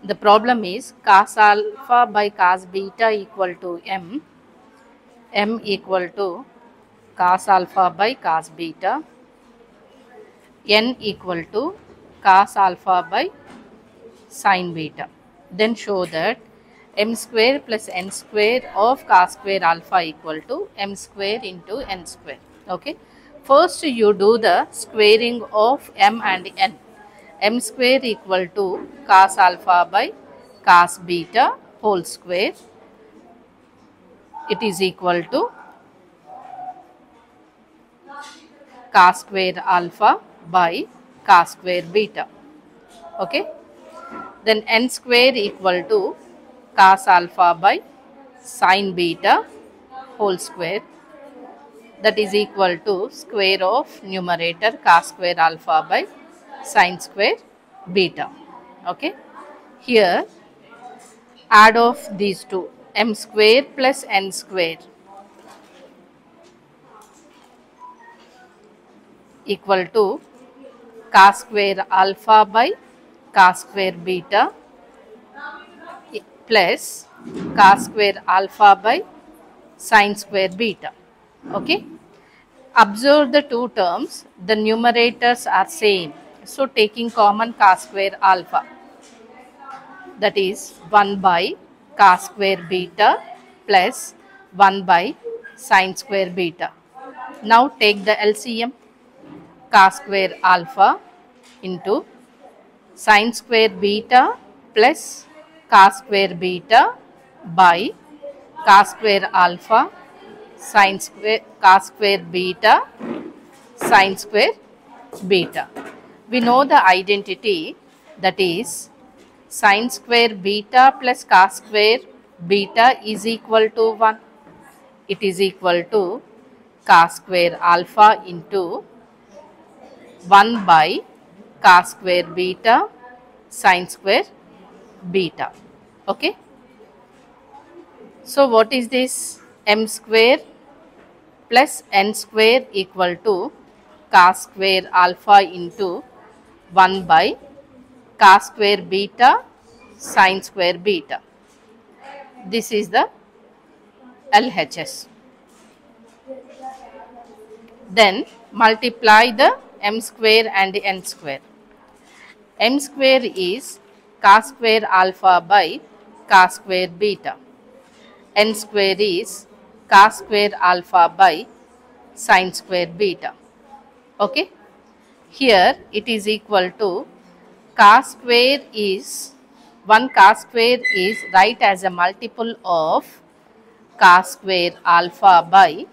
The problem is cos alpha by cos beta equal to m, m equal to cos alpha by cos beta, n equal to cos alpha by sin beta. Then show that m square plus n square of cos square alpha equal to m square into n square. Okay. First you do the squaring of m and n. M square equal to cos alpha by cos beta whole square. It is equal to cos square alpha by cos square beta. Okay. Then n square equal to cos alpha by sin beta whole square. That is equal to square of numerator cos square alpha by sin square beta. Okay. Here add off these two, m square plus n square equal to cos square alpha by cos square beta plus cos square alpha by sin square beta. Okay. Observe the two terms, the numerators are same. So taking common cos square alpha, that is 1 by cos square beta plus 1 by sin square beta. Now take the LCM, cos square alpha into sin square beta plus cos square beta by cos square alpha sin square cos square beta sin square beta. We know the identity, that is sin square beta plus cos square beta is equal to 1. It is equal to cos square alpha into 1 by cos square beta sin square beta. Okay. So what is this? M square plus n square equal to cos square alpha into 1 by cos square beta sin square beta. This is the LHS. Then multiply the m square and n square. M square is cos square alpha by cos square beta. N square is cos square alpha by sin square beta. Okay. Here it is equal to cos square is 1 cos square is write as a multiple of cos square alpha by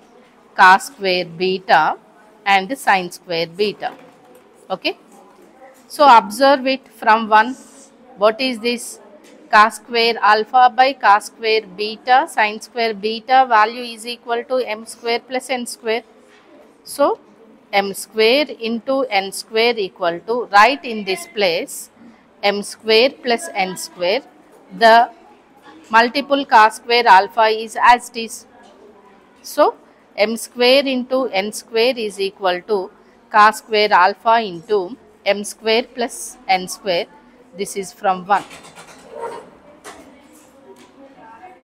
cos square beta and sin square beta. Okay. So observe it from 1. What is this? Cos square alpha by cos square beta sin square beta value is equal to m square plus n square. So m square into n square equal to, write in this place m square plus n square. The multiple cos square alpha is as it is. So m square into n square is equal to cos square alpha into m square plus n square. This is from 1.